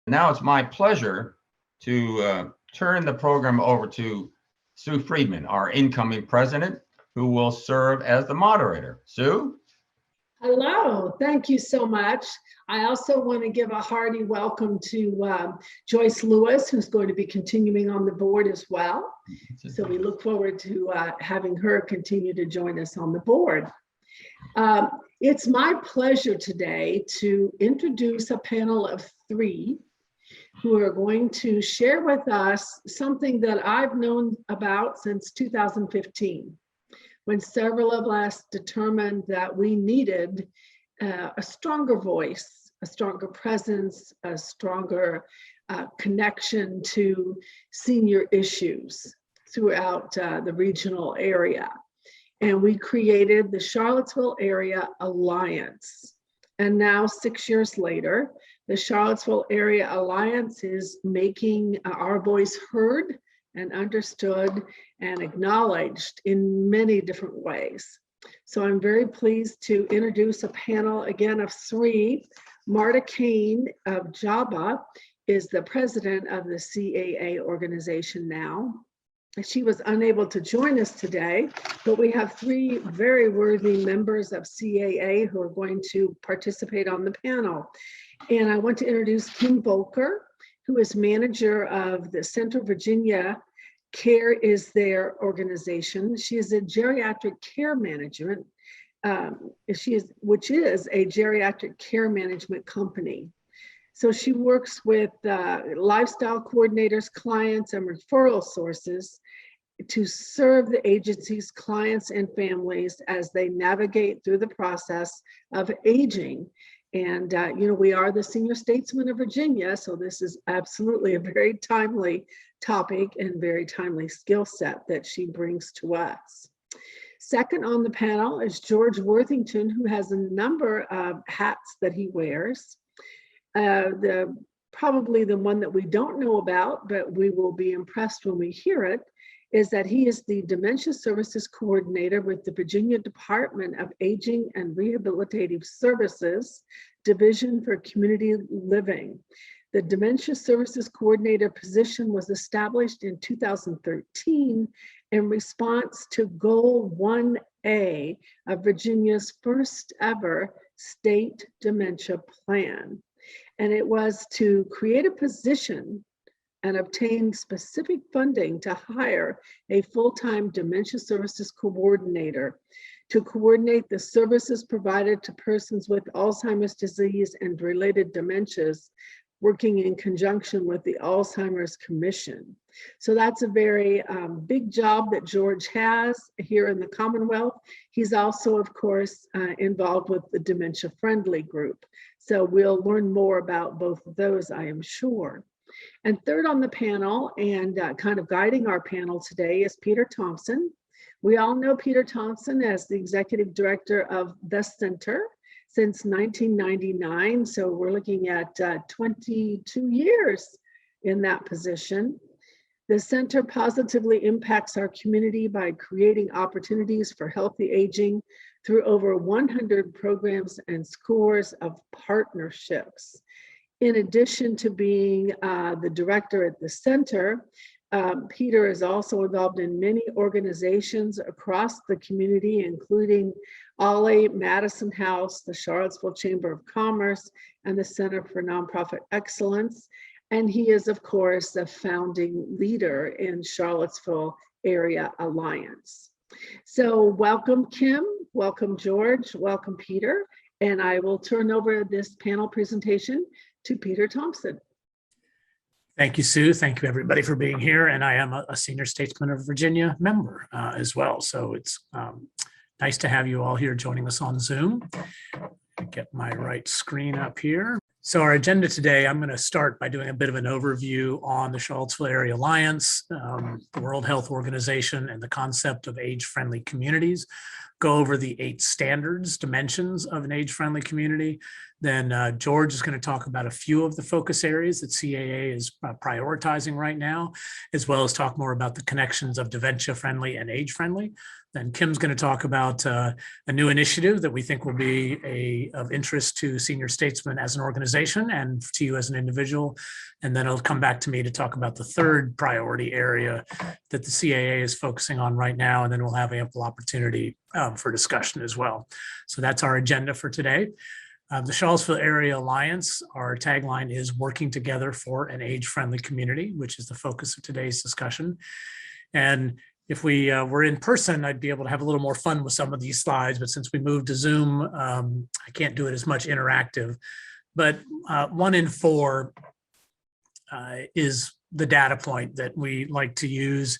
Now it's my pleasure to turn the program over to Sue Friedman, our incoming president, who will serve as the moderator. Sue? Hello, thank you so much. I also want to give a hearty welcome to Joyce Lewis, who's going to be continuing on the board as well. So we look forward to having her continue to join us on the board. It's my pleasure today to introduce a panel of three who are going to share with us something that I've known about since 2015, when several of us determined that we needed a stronger voice, a stronger presence, a stronger connection to senior issues throughout the regional area. And we created the Charlottesville Area Alliance. And now 6 years later, the Charlottesville Area Alliance is making our voice heard and understood and acknowledged in many different ways. So I'm very pleased to introduce a panel again of three. Marta Kane of JABA is the president of the CAA organization now. She was unable to join us today, but we have three very worthy members of CAA who are going to participate on the panel. And I want to introduce Kim Volker, who is manager of the Central Virginia Care is their organization. She is a geriatric care management, which is a geriatric care management company. So she works with lifestyle coordinators, clients, and referral sources to serve the agency's clients and families as they navigate through the process of aging. And, we are the senior statesmen of Virginia, so this is absolutely a very timely topic and very timely skill set that she brings to us. Second on the panel is George Worthington, who has a number of hats that he wears. Probably the one that we don't know about, but we will be impressed when we hear it, is that he is the Dementia Services Coordinator with the Virginia Department of Aging and Rehabilitative Services, Division for Community Living. The Dementia Services Coordinator position was established in 2013 in response to Goal 1A of Virginia's first ever state dementia plan. And it was to create a position and obtain specific funding to hire a full-time dementia services coordinator to coordinate the services provided to persons with Alzheimer's disease and related dementias, working in conjunction with the Alzheimer's Commission. So that's a very big job that George has here in the Commonwealth. He's also, of course, involved with the Dementia Friendly group. So we'll learn more about both of those, I am sure. And third on the panel, and kind of guiding our panel today, is Peter Thompson. We all know Peter Thompson as the executive director of the Center since 1999. So we're looking at 22 years in that position. The Center positively impacts our community by creating opportunities for healthy aging through over 100 programs and scores of partnerships. In addition to being the director at the Center, Peter is also involved in many organizations across the community, including Ollie, Madison House, the Charlottesville Chamber of Commerce, and the Center for Nonprofit Excellence. And he is, of course, the founding leader in Charlottesville Area Alliance. So welcome, Kim, welcome, George, welcome, Peter. And I will turn over this panel presentation to Peter Thompson. Thank you, Sue. Thank you, everybody, for being here. And I am a senior statesman of Virginia member as well. So it's nice to have you all here joining us on Zoom. Get my right screen up here. So our agenda today, I'm going to start by doing a bit of an overview on the Charlottesville Area Alliance, the World Health Organization, and the concept of age-friendly communities. Go over the 8 standards, dimensions of an age-friendly community. Then George is going to talk about a few of the focus areas that CAA is prioritizing right now, as well as talk more about the connections of dementia-friendly and age-friendly. Then Kim's going to talk about a new initiative that we think will be of interest to senior statesmen as an organization and to you as an individual. And then it'll come back to me to talk about the third priority area that the CAA is focusing on right now. And then we'll have ample opportunity for discussion as well. So that's our agenda for today. The Charlottesville Area Alliance, our tagline is working together for an age-friendly community, which is the focus of today's discussion. And if we were in person, I'd be able to have a little more fun with some of these slides, but since we moved to Zoom, I can't do it as much interactive. But 1 in 4 is the data point that we like to use.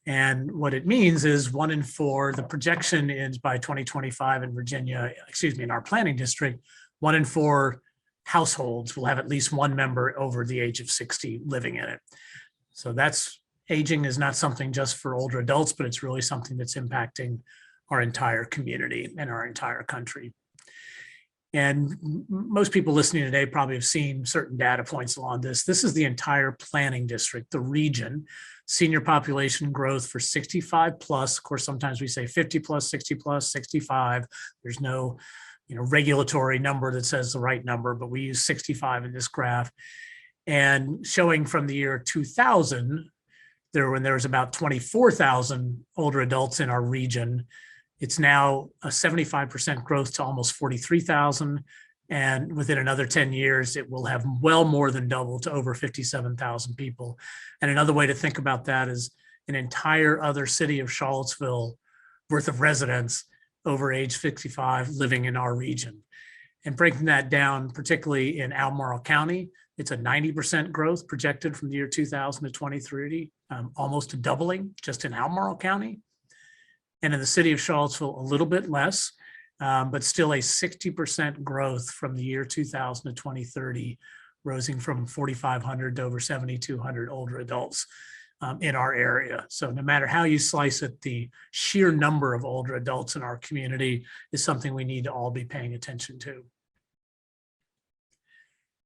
And what it means is 1 in 4, the projection is by 2025 in Virginia, in our planning district, 1 in 4 households will have at least one member over the age of 60 living in it. So that's aging is not something just for older adults, but it's really something that's impacting our entire community and our entire country. And most people listening today probably have seen certain data points along this. This is the entire planning district, the region, senior population growth for 65 plus. Of course, sometimes we say 50 plus, 60 plus, 65. There's no regulatory number that says the right number, but we use 65 in this graph. And showing from the year 2000, when there was about 24,000 older adults in our region, it's now a 75% growth to almost 43,000. And within another 10 years, it will have well more than doubled to over 57,000 people. And another way to think about that is an entire other city of Charlottesville worth of residents over age 65 living in our region. And breaking that down, particularly in Albemarle County, it's a 90% growth projected from the year 2000 to 2030, almost a doubling just in Albemarle County. And in the city of Charlottesville, a little bit less, but still a 60% growth from the year 2000 to 2030, rising from 4,500 to over 7,200 older adults in our area. So no matter how you slice it, the sheer number of older adults in our community is something we need to all be paying attention to.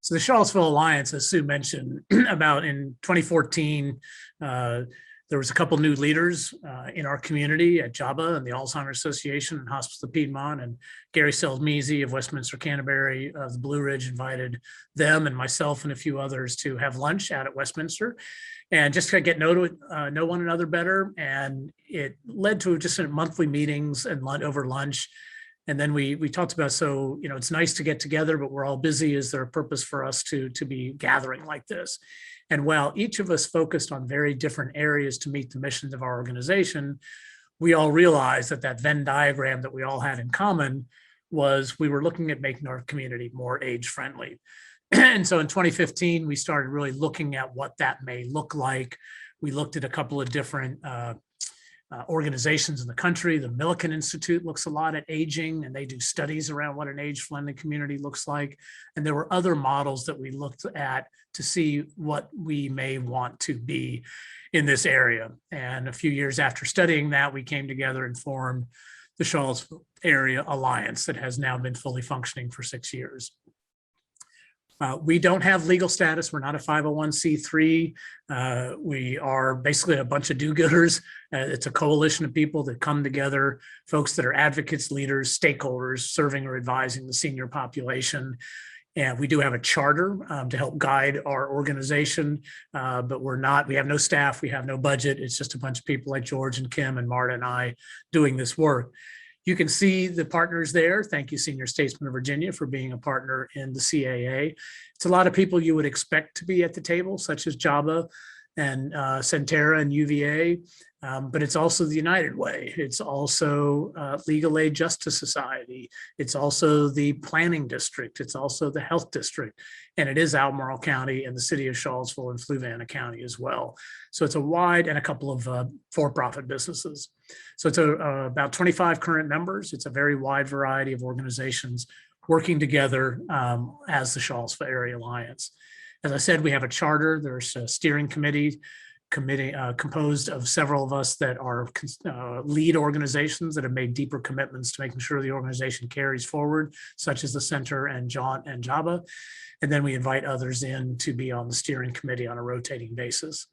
So the Charlottesville Alliance, as Sue mentioned, about in 2014, there was a couple new leaders in our community at JABA and the Alzheimer's Association and Hospice of Piedmont, and Gary Sells-Measy of Westminster Canterbury of the Blue Ridge invited them and myself and a few others to have lunch out at Westminster and just to get know one another better. And it led to just monthly meetings and over lunch. And then we talked about, so, it's nice to get together, but we're all busy. Is there a purpose for us to be gathering like this? And while each of us focused on very different areas to meet the missions of our organization, we all realized that Venn diagram that we all had in common was we were looking at making our community more age-friendly. And so in 2015, we started really looking at what that may look like. We looked at a couple of different organizations in the country. The Millikan Institute looks a lot at aging, and they do studies around what an age-friendly community looks like. And there were other models that we looked at to see what we may want to be in this area. And a few years after studying that, we came together and formed the Charlottesville Area Alliance that has now been fully functioning for 6 years. We don't have legal status. We're not a 501c3. We are basically a bunch of do-gooders. It's a coalition of people that come together, folks that are advocates, leaders, stakeholders, serving or advising the senior population. And we do have a charter to help guide our organization, but we have no staff, we have no budget. It's just a bunch of people like George and Kim and Marta and I doing this work. You can see the partners there. Thank you, Senior Statesmen of Virginia, for being a partner in the CAA. It's a lot of people you would expect to be at the table, such as JABA and Centera and UVA, but it's also the United Way. It's also Legal Aid Justice Society. It's also the Planning District. It's also the Health District. And it is Albemarle County and the city of Charlottesville and Fluvanna County as well. So it's a wide, and a couple of for-profit businesses. So it's about 25 current members. It's a very wide variety of organizations working together as the Charlottesville Area Alliance. As I said, we have a charter. There's a steering committee composed of several of us that are lead organizations that have made deeper commitments to making sure the organization carries forward, such as the Center and Jaunt and JABA. And then we invite others in to be on the steering committee on a rotating basis.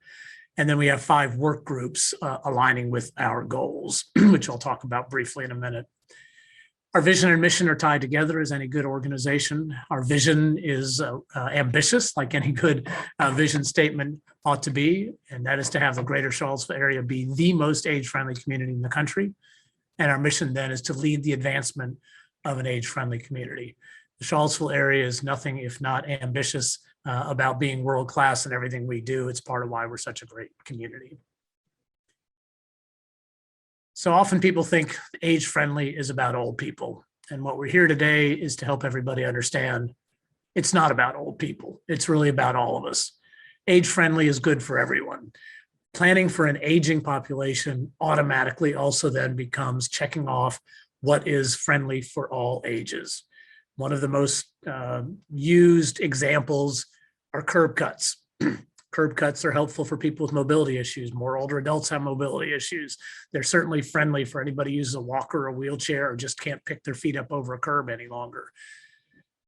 And then we have 5 work groups aligning with our goals, which I'll talk about briefly in a minute. Our vision and mission are tied together as any good organization. Our vision is ambitious, like any good vision statement ought to be, and that is to have the greater Charlottesville area be the most age-friendly community in the country. And our mission then is to lead the advancement of an age-friendly community. The Charlottesville area is nothing if not ambitious about being world-class in everything we do. It's part of why we're such a great community. So often people think age-friendly is about old people. And what we're here today is to help everybody understand it's not about old people. It's really about all of us. Age-friendly is good for everyone. Planning for an aging population automatically also then becomes checking off what is friendly for all ages. One of the most used examples are curb cuts. Curb cuts are helpful for people with mobility issues. More older adults have mobility issues. They're certainly friendly for anybody who uses a walker or a wheelchair or just can't pick their feet up over a curb any longer.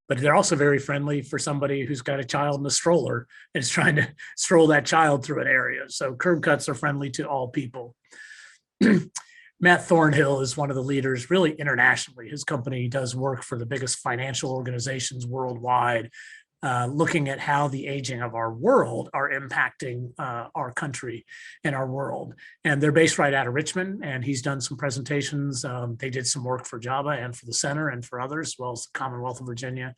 But they're also very friendly for somebody who's got a child in a stroller and is trying to stroll that child through an area. So curb cuts are friendly to all people. Matt Thornhill is one of the leaders really internationally. His company does work for the biggest financial organizations worldwide, looking at how the aging of our world are impacting our country and our world. And they're based right out of Richmond, and he's done some presentations. They did some work for JABA and for the center and for others, as well as the Commonwealth of Virginia.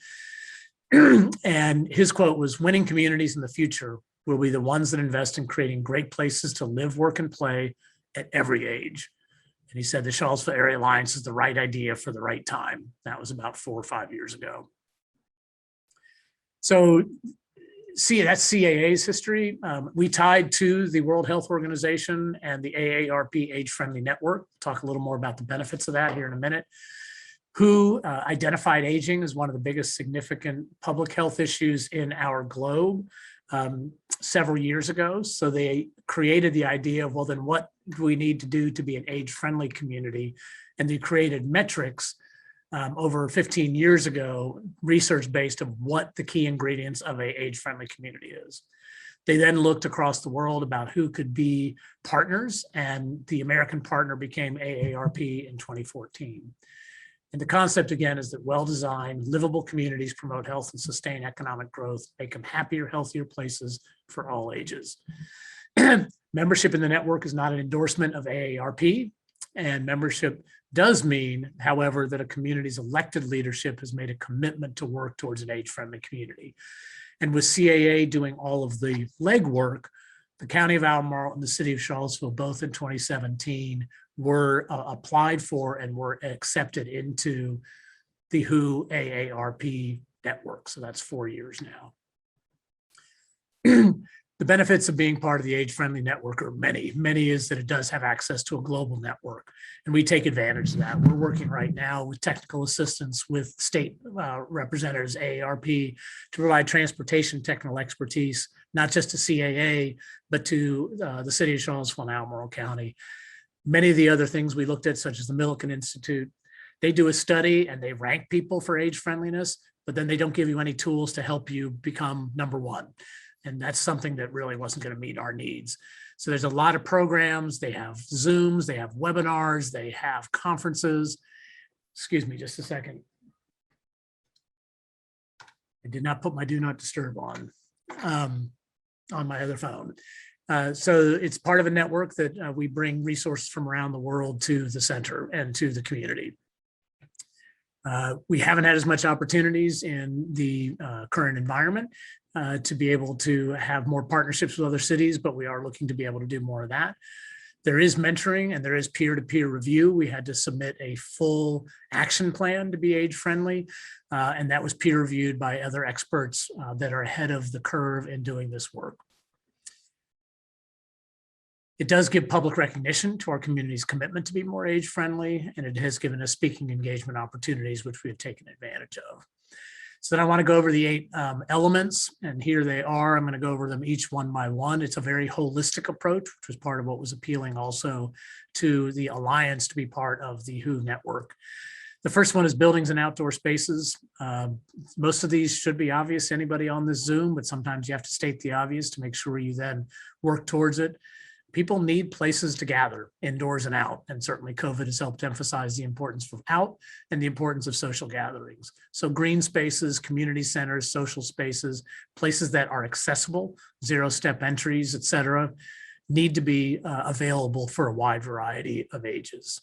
And his quote was, "Winning communities in the future will be the ones that invest in creating great places to live, work, and play at every age." And he said the Charlottesville Area Alliance is the right idea for the right time. That was about 4 or 5 years ago. So see, that's CAA's history. We tied to the World Health Organization and the AARP Age Friendly Network. Talk a little more about the benefits of that here in a minute. WHO identified aging as one of the biggest significant public health issues in our globe several years ago. So they created the idea of, well, then what do we need to do to be an age-friendly community? And they created metrics over 15 years ago, research-based of what the key ingredients of a age-friendly community is. They then looked across the world about who could be partners, and the American partner became AARP in 2014. And the concept, again, is that well-designed, livable communities promote health and sustain economic growth, make them happier, healthier places for all ages. Membership in the network is not an endorsement of AARP, and membership does mean, however, that a community's elected leadership has made a commitment to work towards an age-friendly community. And with CAA doing all of the legwork, the County of Albemarle and the City of Charlottesville, both in 2017, were applied for and were accepted into the WHO AARP network. So that's 4 years now. The benefits of being part of the age-friendly network are many. Many is that it does have access to a global network, and we take advantage of that. We're working right now with technical assistance with state representatives, AARP, to provide transportation technical expertise, not just to CAA, but to the City of Charlottesville and Albemarle County. Many of the other things we looked at, such as the Millikan Institute, they do a study and they rank people for age friendliness, but then they don't give you any tools to help you become number one. And that's something that really wasn't going to meet our needs. So there's a lot of programs. They have Zooms, they have webinars, they have conferences. Excuse me just a second. I did not put my do not disturb on my other phone. So it's part of a network that we bring resources from around the world to the center and to the community. We haven't had as much opportunities in the current environment to be able to have more partnerships with other cities, but we are looking to be able to do more of that. There is mentoring and there is peer-to-peer review. We had to submit a full action plan to be age-friendly, and that was peer-reviewed by other experts that are ahead of the curve in doing this work. It does give public recognition to our community's commitment to be more age-friendly, and it has given us speaking engagement opportunities, which we have taken advantage of. So then I want to go over the 8 elements, and here they are. I'm going to go over them each one by one. It's a very holistic approach, which was part of what was appealing also to the Alliance to be part of the WHO network. The first one is buildings and outdoor spaces. Most of these should be obvious to anybody on this Zoom, but sometimes you have to state the obvious to make sure you then work towards it. People need places to gather indoors and out, and certainly COVID has helped emphasize the importance of out and the importance of social gatherings. So green spaces, community centers, social spaces, places that are accessible, zero-step entries, et cetera, need to be available for a wide variety of ages.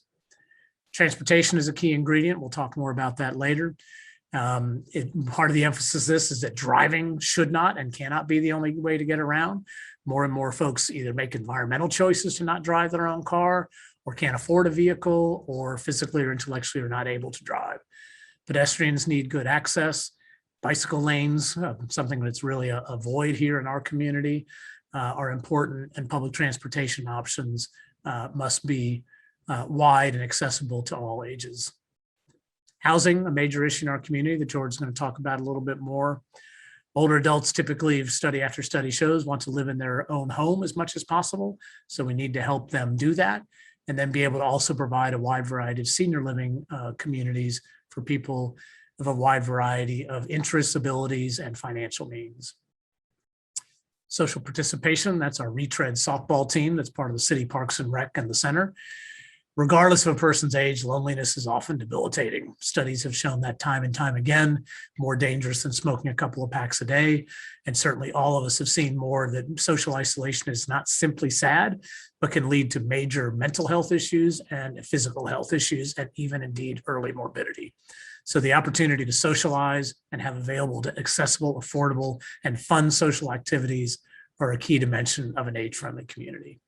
Transportation is a key ingredient. We'll talk more about that later. Part of the emphasis of this is that driving should not and cannot be the only way to get around. More and more folks either make environmental choices to not drive their own car, or can't afford a vehicle, or physically or intellectually are not able to drive. Pedestrians need good access. Bicycle lanes, something that's really a void here in our community, are important, and public transportation options must be wide and accessible to all ages. Housing, a major issue in our community that George is going to talk about a little bit more. Older adults typically, study after study shows, want to live in their own home as much as possible. So we need to help them do that, and then be able to also provide a wide variety of senior living communities for people of a wide variety of interests, abilities, and financial means. Social participation, that's our retread softball team that's part of the City Parks and Rec and the Center. Regardless of a person's age, loneliness is often debilitating. Studies have shown that time and time again, more dangerous than smoking a couple of packs a day. And certainly all of us have seen more that social isolation is not simply sad, but can lead to major mental health issues and physical health issues, and even indeed early morbidity. So the opportunity to socialize and have available to accessible, affordable, and fun social activities are a key dimension of an age-friendly community.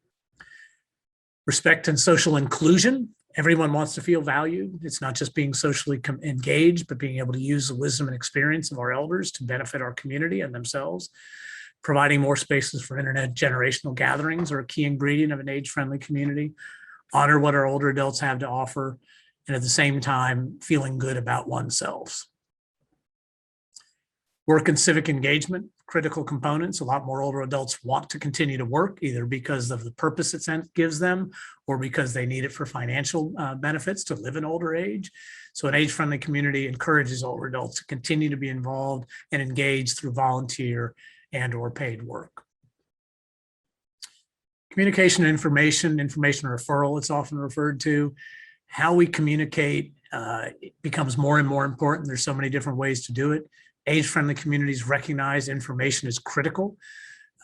Respect and social inclusion. Everyone wants to feel valued. It's not just being socially engaged, but being able to use the wisdom and experience of our elders to benefit our community and themselves. Providing more spaces for intergenerational gatherings are a key ingredient of an age-friendly community. Honor what our older adults have to offer, and at the same time, feeling good about oneself. Work and civic engagement, critical components. A lot more older adults want to continue to work, either because of the purpose it gives them, or because they need it for financial benefits to live in older age. So an age-friendly community encourages older adults to continue to be involved and engaged through volunteer and or paid work. Communication and information referral, it's often referred to. How we communicate becomes more and more important. There's so many different ways to do it. Age-friendly communities recognize information is critical.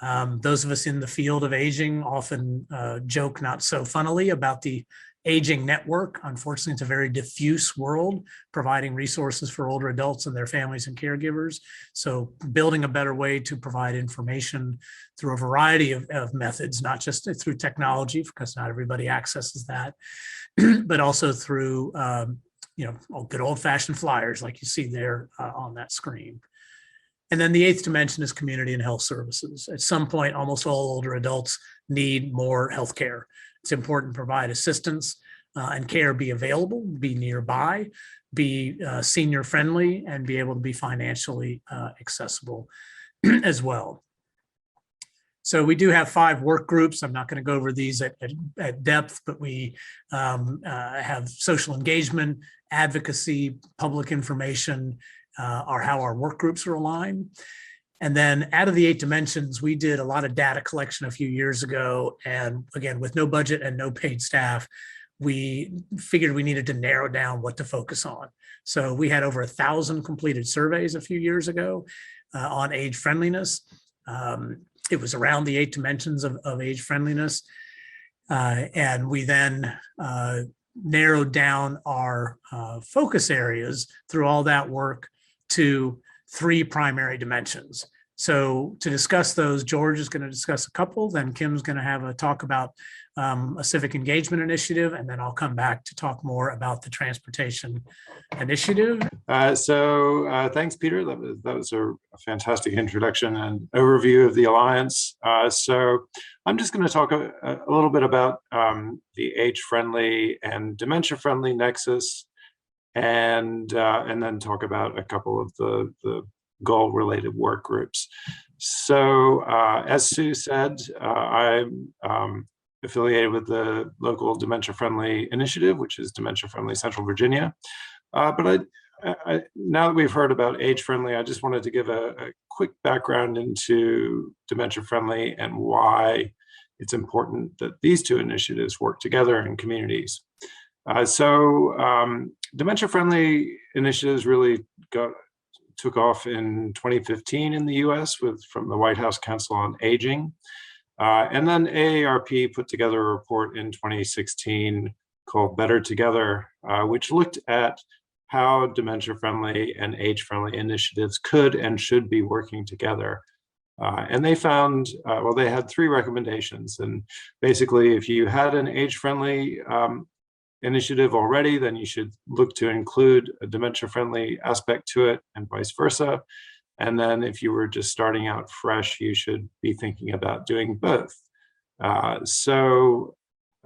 Those of us in the field of aging often joke not so funnily about the aging network. Unfortunately, it's a very diffuse world, providing resources for older adults and their families and caregivers. So building a better way to provide information through a variety of methods, not just through technology, because not everybody accesses that, but also through good old-fashioned flyers like you see there on that screen. And then the eighth dimension is community and health services. At some point, almost all older adults need more healthcare. It's important to provide assistance and care be available, be nearby, be senior friendly, and be able to be financially accessible as well. So we do have 5 work groups. I'm not going to go over these at depth, but we have social engagement, advocacy, public information are how our work groups are aligned. And then out of the 8 dimensions, we did a lot of data collection a few years ago. And again, with no budget and no paid staff, we figured we needed to narrow down what to focus on. So we had over 1,000 completed surveys a few years ago on age friendliness. It was around the 8 dimensions of age friendliness. And we then narrowed down our focus areas through all that work to 3 primary dimensions. So to discuss those, George is going to discuss a couple, then Kim's going to have a talk about a civic engagement initiative, and then I'll come back to talk more about the transportation initiative. Thanks, Peter. That was a fantastic introduction and overview of the Alliance. So I'm just going to talk a little bit about the age-friendly and dementia-friendly nexus, and then talk about a couple of the goal-related work groups. So as Sue said, I'm affiliated with the local Dementia Friendly Initiative, which is Dementia Friendly Central Virginia. But now that we've heard about Age Friendly, I just wanted to give a quick background into Dementia Friendly and why it's important that these two initiatives work together in communities. Dementia Friendly initiatives really took off in 2015 in the US from the White House Council on Aging. And then AARP put together a report in 2016 called Better Together, which looked at how dementia-friendly and age-friendly initiatives could and should be working together. And they found, well, they had 3 recommendations. And basically, if you had an age-friendly initiative already, then you should look to include a dementia-friendly aspect to it and vice versa. And then if you were just starting out fresh, you should be thinking about doing both.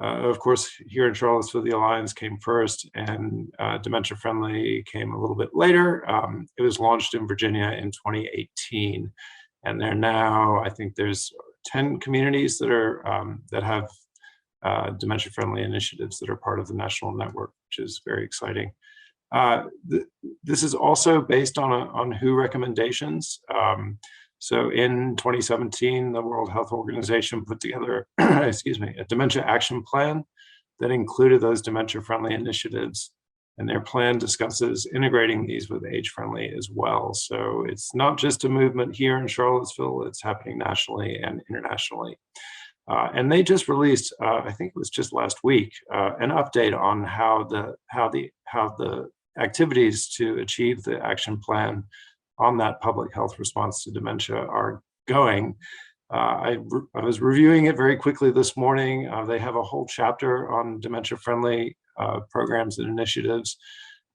Of course, here in Charlottesville, the Alliance came first and Dementia Friendly came a little bit later. It was launched in Virginia in 2018. And there now, I think there's 10 communities that are that have dementia friendly initiatives that are part of the national network, which is very exciting. This is also based on WHO recommendations. So in 2017, the World Health Organization put together, excuse me, a dementia action plan that included those dementia-friendly initiatives. And their plan discusses integrating these with age-friendly as well. So it's not just a movement here in Charlottesville, it's happening nationally and internationally. And they just released, I think it was just last week, an update on how the activities to achieve the action plan on that public health response to dementia are going. I was reviewing it very quickly this morning. They have a whole chapter on dementia-friendly programs and initiatives.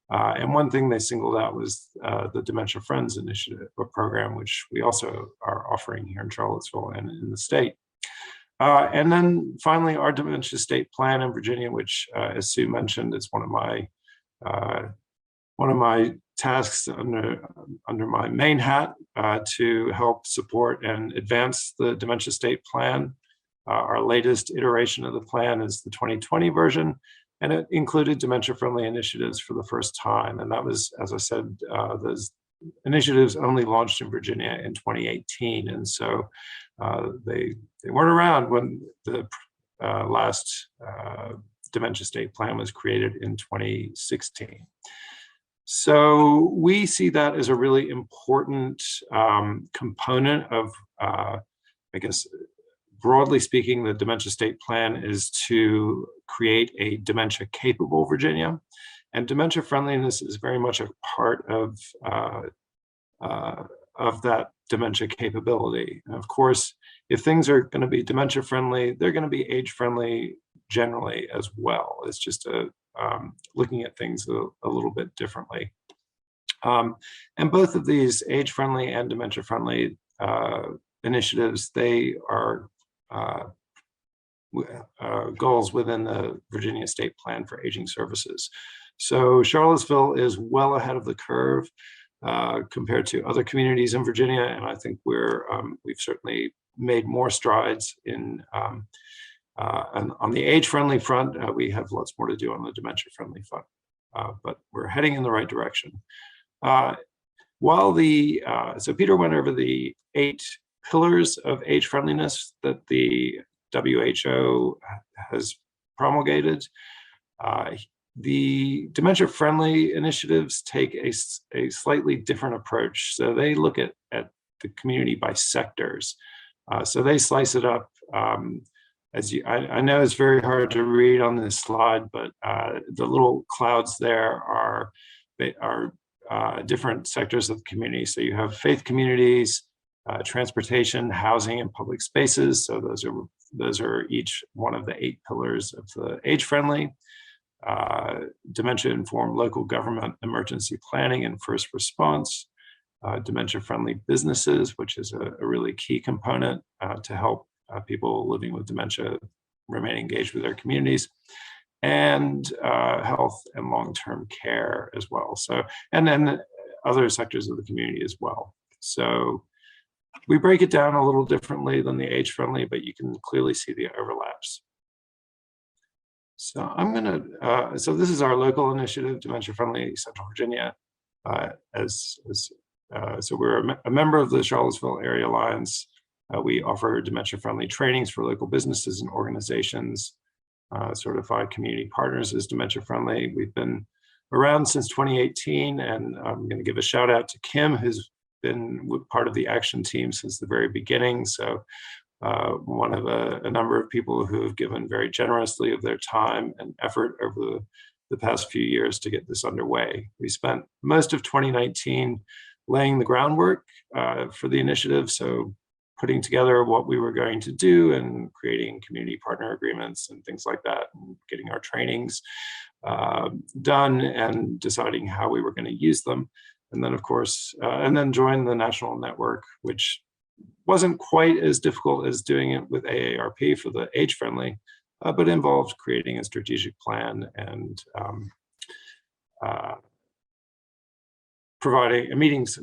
And one thing they singled out was the Dementia Friends initiative or program, which we also are offering here in Charlottesville and in the state. And then finally, our dementia state plan in Virginia, which, as Sue mentioned, is one of my tasks under my main hat to help support and advance the dementia state plan. Our latest iteration of the plan is the 2020 version, and it included dementia-friendly initiatives for the first time. And that was, as I said, those initiatives only launched in Virginia in 2018, and so they weren't around when the last dementia state plan was created in 2016. So we see that as a really important component of, I guess, broadly speaking, the dementia state plan is to create a dementia capable Virginia, and dementia friendliness is very much a part of that dementia capability. And of course, if things are going to be dementia friendly, they're going to be age friendly generally as well. It's just looking at things a little bit differently. And both of these age-friendly and dementia-friendly initiatives, they are goals within the Virginia State Plan for Aging Services. So Charlottesville is well ahead of the curve compared to other communities in Virginia, and I think we've certainly made more strides in and on the age-friendly front. We have lots more to do on the dementia-friendly front, but we're heading in the right direction. So Peter went over the 8 pillars of age friendliness that the WHO has promulgated. The dementia-friendly initiatives take a slightly different approach. So they look at the community by sectors. So they slice it up. I know it's very hard to read on this slide, but the little clouds there are different sectors of the community. So you have faith communities, transportation, housing, and public spaces. So those are each one of the 8 pillars of the age-friendly. Dementia-informed local government, emergency planning, and first response. Dementia-friendly businesses, which is a really key component to help people living with dementia remain engaged with their communities, and health and long-term care as well. So, and then other sectors of the community as well. So we break it down a little differently than the age-friendly, but you can clearly see the overlaps. So I'm going to, so this is our local initiative, Dementia Friendly Central Virginia. So we're a member of the Charlottesville Area Alliance. We offer dementia friendly trainings for local businesses and organizations, certified community partners as dementia friendly. We've been around since 2018, and I'm going to give a shout out to Kim, who's been part of the action team since the very beginning. So one of a number of people who have given very generously of their time and effort over the past few years to get this underway. We spent most of 2019 laying the groundwork for the initiative. So putting together what we were going to do and creating community partner agreements and things like that, and getting our trainings done and deciding how we were going to use them. And then, of course, and then join the national network, which wasn't quite as difficult as doing it with AARP for the age friendly, but involved creating a strategic plan and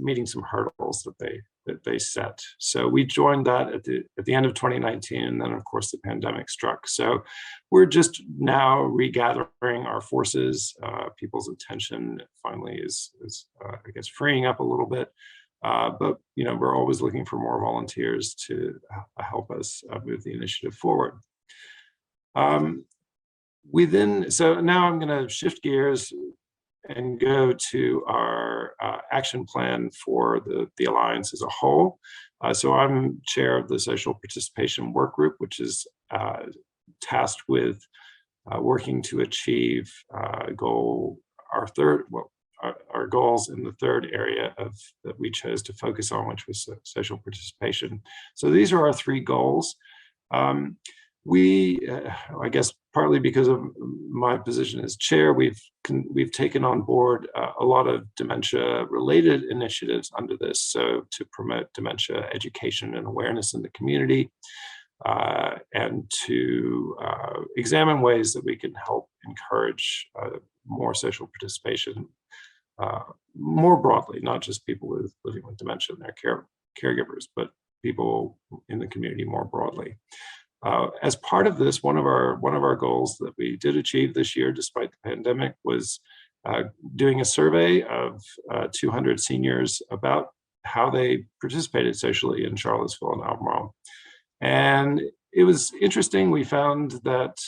meeting some hurdles that they set. So we joined that at the end of 2019, and then of course the pandemic struck. So we're just now regathering our forces. People's attention finally is I guess freeing up a little bit. But you know, we're always looking for more volunteers to help us move the initiative forward. So now I'm going to shift gears and go to our action plan for the Alliance as a whole. So I'm chair of the Social Participation Work Group, which is tasked with working to achieve our goals in the third area that we chose to focus on, which was social participation. So these are our three goals. I guess partly because of my position as chair, we've taken on board a lot of dementia-related initiatives under this, so to promote dementia education and awareness in the community, and to examine ways that we can help encourage more social participation more broadly, not just people living with dementia and their caregivers, but people in the community more broadly. As part of this, one of our goals that we did achieve this year, despite the pandemic, was doing a survey of 200 seniors about how they participated socially in Charlottesville and Albemarle. And it was interesting. We found that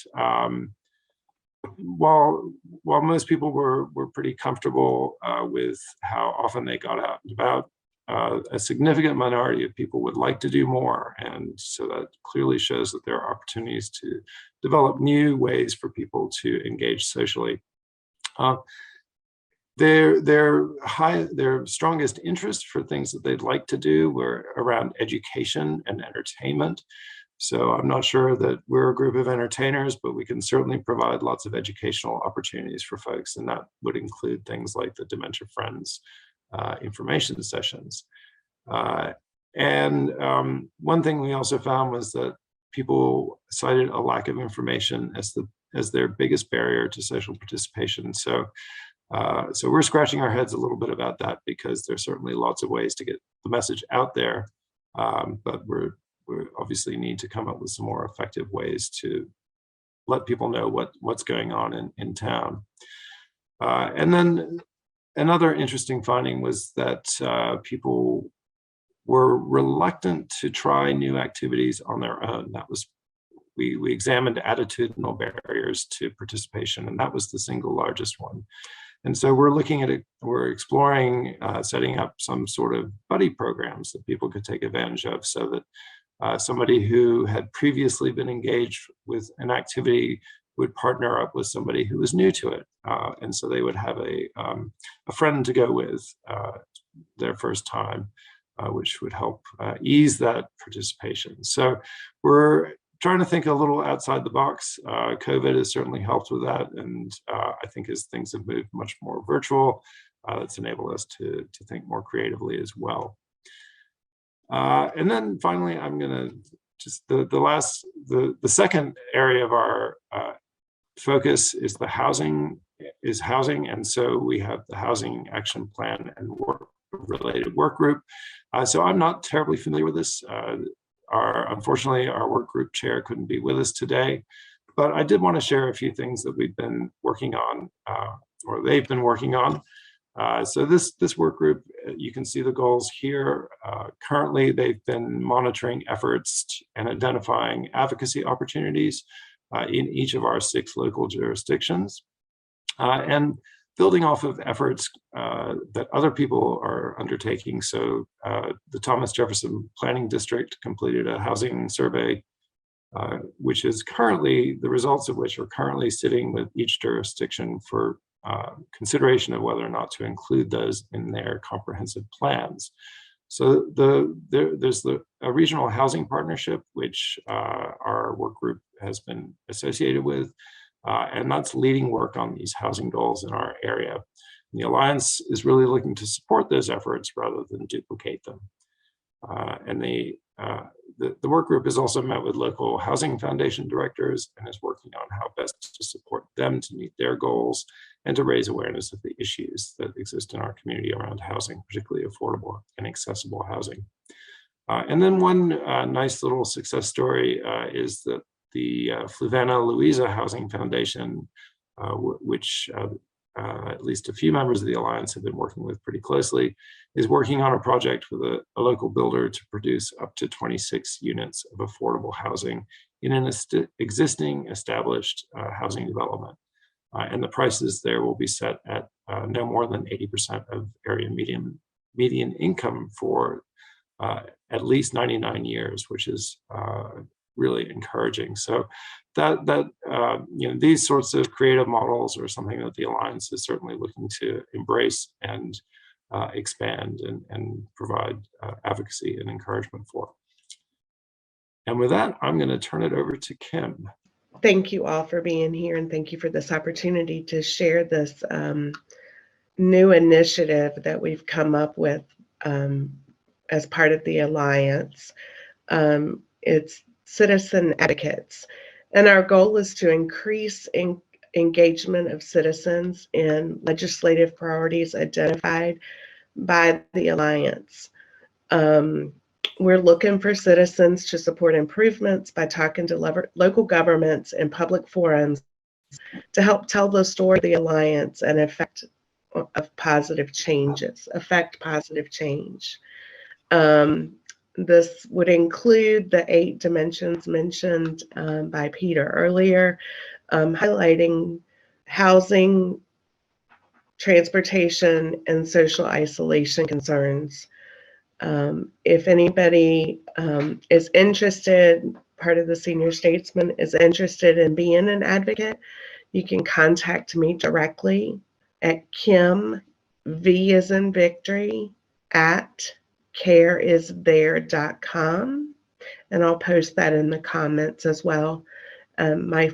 while most people were pretty comfortable with how often they got out and about, a significant minority of people would like to do more. And so that clearly shows that there are opportunities to develop new ways for people to engage socially. Their strongest interest for things that they'd like to do were around education and entertainment. So I'm not sure that we're a group of entertainers, but we can certainly provide lots of educational opportunities for folks. And that would include things like the Dementia Friends information sessions. One thing we also found was that people cited a lack of information as their biggest barrier to social participation. So we're scratching our heads a little bit about that, because there's certainly lots of ways to get the message out there, but we obviously need to come up with some more effective ways to let people know what's going on in town. And then another interesting finding was that people were reluctant to try new activities on their own. That was, we examined attitudinal barriers to participation, and that was the single largest one. And so we're exploring setting up some sort of buddy programs that people could take advantage of, so that somebody who had previously been engaged with an activity would partner up with somebody who was new to it. And so they would have a friend to go with their first time, which would help ease that participation. So we're trying to think a little outside the box. COVID has certainly helped with that. And I think as things have moved much more virtual, it's enabled us to think more creatively as well. And then finally, I'm gonna just, the second area of our focus is housing. And so we have the Housing Action Plan and related work group. So I'm not terribly familiar with this. Unfortunately, our work group chair couldn't be with us today, But I did want to share a few things that we've been working on, or they've been working on. So this work group, you can see the goals here. Currently, they've been monitoring efforts and identifying advocacy opportunities in each of our 6 local jurisdictions, and building off of efforts that other people are undertaking. So the Thomas Jefferson Planning District completed a housing survey, which is currently, the results of which are currently sitting with each jurisdiction for consideration of whether or not to include those in their comprehensive plans. So there's a regional housing partnership, which our work group has been associated with, and that's leading work on these housing goals in our area. And the Alliance is really looking to support those efforts rather than duplicate them. And the work group has also met with local housing foundation directors and is working on how best to support them to meet their goals and to raise awareness of the issues that exist in our community around housing, particularly affordable and accessible housing. And then one nice little success story is that the Fluvanna Louisa Housing Foundation, which at least a few members of the Alliance have been working with pretty closely, is working on a project with a local builder to produce up to 26 units of affordable housing in an existing established housing development. And the prices there will be set at no more than 80% of area median income for at least 99 years, which is really encouraging. So these sorts of creative models are something that the Alliance is certainly looking to embrace and expand and provide advocacy and encouragement for. And with that, I'm going to turn it over to Kim. Thank you all for being here, and thank you for this opportunity to share this new initiative that we've come up with as part of the Alliance. It's Citizen Advocates, and our goal is to increase engagement of citizens in legislative priorities identified by the Alliance. We're looking for citizens to support improvements by talking to local governments and public forums to help tell the story of the Alliance and affect positive change. This would include the 8 dimensions mentioned by Peter earlier, highlighting housing, transportation, and social isolation concerns. If anybody is interested, part of the Senior Statesman is interested in being an advocate, you can contact me directly at Kim, V as in Victory, at careisthere.com, and I'll post that in the comments as well. My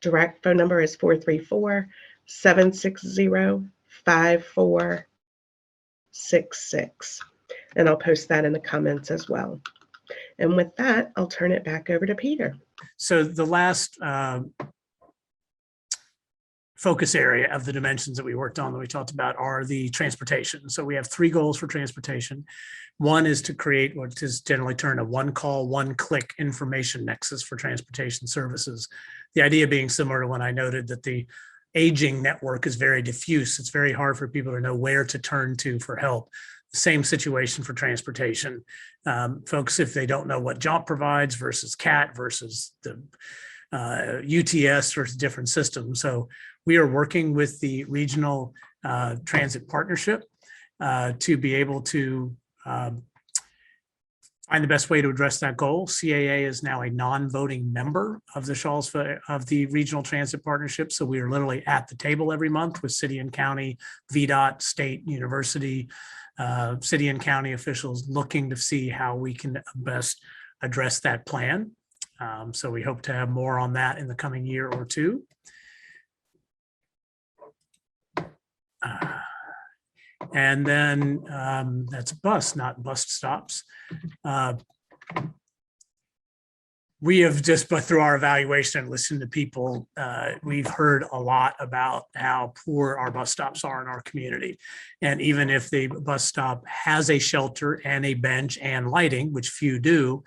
direct phone number is 434-760-5466, and I'll post that in the comments as well. And with that, I'll turn it back over to Peter. So the last focus area of the dimensions that we worked on that we talked about are the transportation. So we have 3 goals for transportation. One is to create what is generally termed a one-call, one-click information nexus for transportation services. The idea being similar to when I noted that the aging network is very diffuse. It's very hard for people to know where to turn to for help. Same situation for transportation. Folks, if they don't know what JOMP provides versus CAT versus the UTS versus different systems. So we are working with the regional transit partnership to be able to find the best way to address that goal. CAA is now a non-voting member of the regional transit partnership. So we are literally at the table every month with city and county, VDOT, state, university, city and county officials looking to see how we can best address that plan. So we hope to have more on that in the coming year or two. And then that's bus, not bus stops. We have just, but through our evaluation and listened to people, we've heard a lot about how poor our bus stops are in our community. And even if the bus stop has a shelter and a bench and lighting, which few do,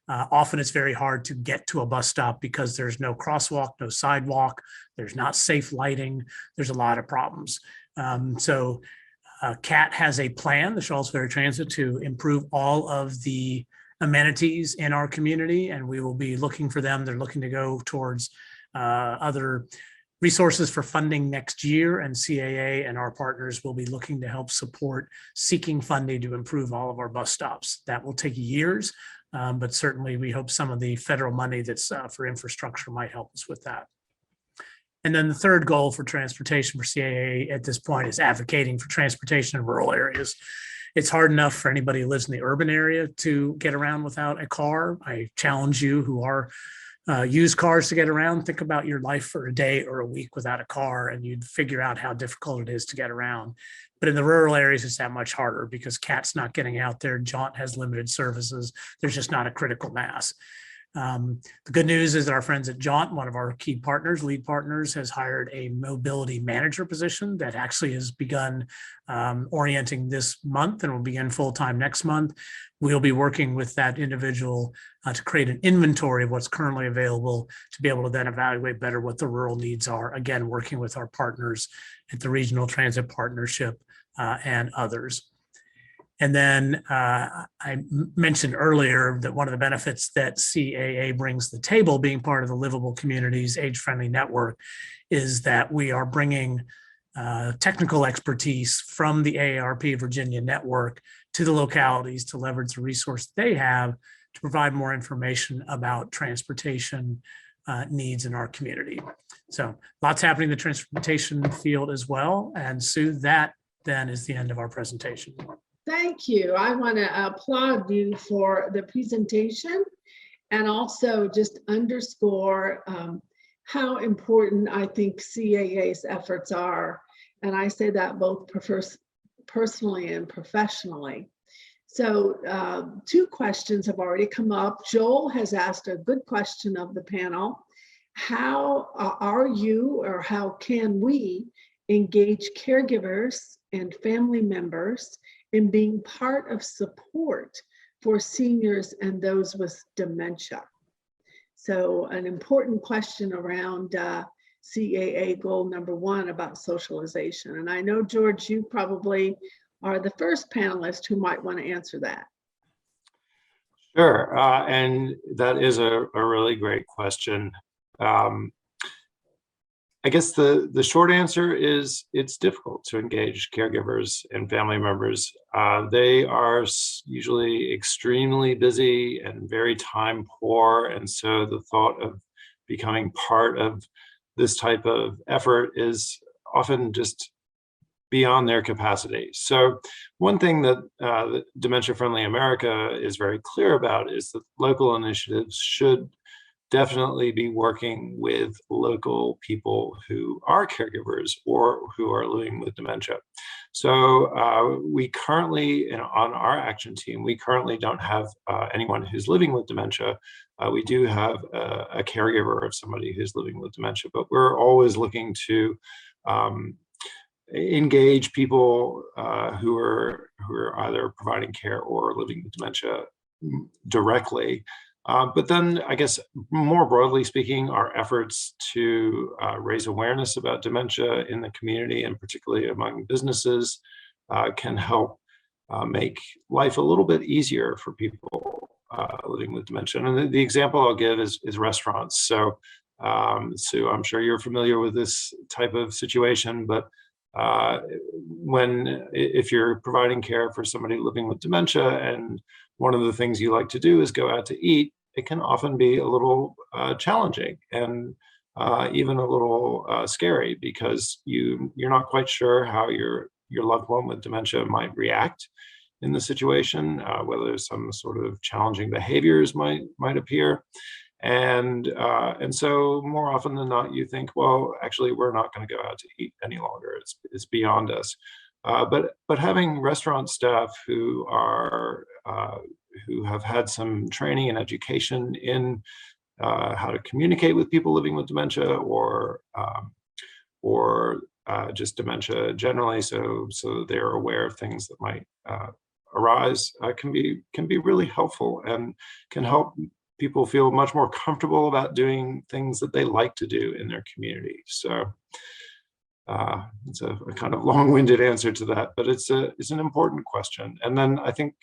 Often it's very hard to get to a bus stop because there's no crosswalk, no sidewalk, there's not safe lighting, there's a lot of problems. So CAT has a plan, the Charlottesville Transit, to improve all of the amenities in our community, and we will be looking for them. They're looking to go towards other resources for funding next year, and CAA and our partners will be looking to help support seeking funding to improve all of our bus stops. That will take years, but certainly we hope some of the federal money that's for infrastructure might help us with that. And then the third goal for transportation for CAA at this point is advocating for transportation in rural areas. It's hard enough for anybody who lives in the urban area to get around without a car. I challenge you who are use cars to get around. Think about your life for a day or a week without a car, and you'd figure out how difficult it is to get around. But in the rural areas, it's that much harder because CAT's not getting out there. Jaunt has limited services. There's just not a critical mass. The good news is that our friends at Jaunt, one of our key partners, lead partners, has hired a mobility manager position that actually has begun orienting this month and will begin full-time next month. We'll be working with that individual to create an inventory of what's currently available to be able to then evaluate better what the rural needs are. Again, working with our partners at the Regional Transit Partnership and others. And then I mentioned earlier that one of the benefits that CAA brings to the table, being part of the Livable Communities Age-Friendly Network, is that we are bringing technical expertise from the AARP Virginia network to the localities to leverage the resource they have to provide more information about transportation needs in our community. So lots happening in the transportation field as well. And Sue, that then is the end of our presentation. Thank you. I want to applaud you for the presentation and also just underscore how important I think CAA's efforts are. And I say that both personally and professionally. So 2 questions have already come up. Joel has asked a good question of the panel. How are you, or how can we engage caregivers and family members in being part of support for seniors and those with dementia? So an important question around CAA goal number 1 about socialization. And I know, George, you probably are the first panelist who might want to answer that. Sure, and that is a really great question. I guess the short answer is it's difficult to engage caregivers and family members. They are usually extremely busy and very time poor. And so the thought of becoming part of this type of effort is often just beyond their capacity. So one thing that Dementia Friendly America is very clear about is that local initiatives should definitely be working with local people who are caregivers or who are living with dementia. So we currently, on our action team, we currently don't have anyone who's living with dementia. We do have a caregiver of somebody who's living with dementia, but we're always looking to engage people who are either providing care or living with dementia directly. But then I guess more broadly speaking, our efforts to raise awareness about dementia in the community and particularly among businesses can help make life a little bit easier for people living with dementia. And the example I'll give is restaurants. So I'm sure you're familiar with this type of situation, but if you're providing care for somebody living with dementia and one of the things you like to do is go out to eat, it can often be a little challenging and even a little scary because you're not quite sure how your loved one with dementia might react in the situation, whether some sort of challenging behaviors might appear. And so more often than not, you think, well, actually, we're not going to go out to eat any longer. It's beyond us. But having restaurant staff who have had some training and education in how to communicate with people living with dementia or just dementia generally, so they're aware of things that might arise, can be really helpful and can help people feel much more comfortable about doing things that they like to do in their community. So it's a kind of long-winded answer to that, but it's an important question. And then I think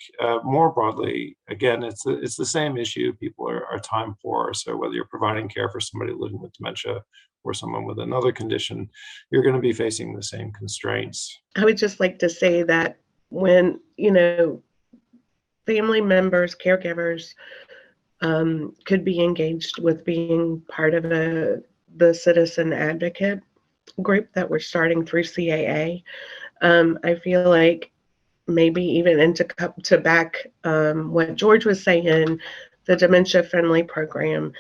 more broadly, again, it's the same issue people are time poor. So whether you're providing care for somebody living with dementia or someone with another condition, you're going to be facing the same constraints. I would just like to say that when, family members, caregivers could be engaged with being part of the citizen advocate group that we're starting through CAA. I feel like maybe even to back what George was saying, the dementia friendly program,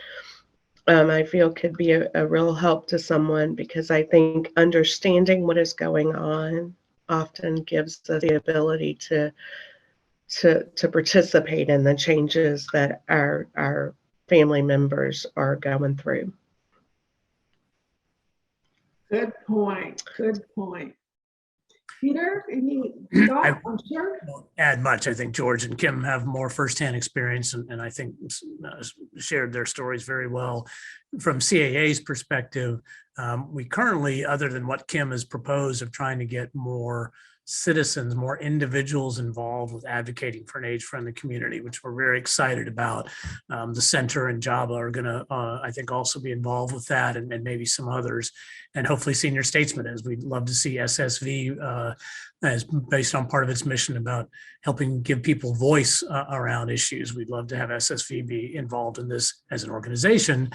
I feel could be a real help to someone, because I think understanding what is going on often gives us the ability to participate in the changes that our family members are going through. Good point. Good point. Peter, any thoughts? I'm sure. Won't add much. I think George and Kim have more firsthand experience, and I think shared their stories very well. From CAA's perspective, we currently, other than what Kim has proposed of trying to get more citizens, more individuals involved with advocating for an age-friendly community, which we're very excited about. The center and JABA are going to, I think, also be involved with that, and maybe some others, and hopefully Senior Statesman, as we'd love to see SSV as based on part of its mission about helping give people voice around issues. We'd love to have SSV be involved in this as an organization,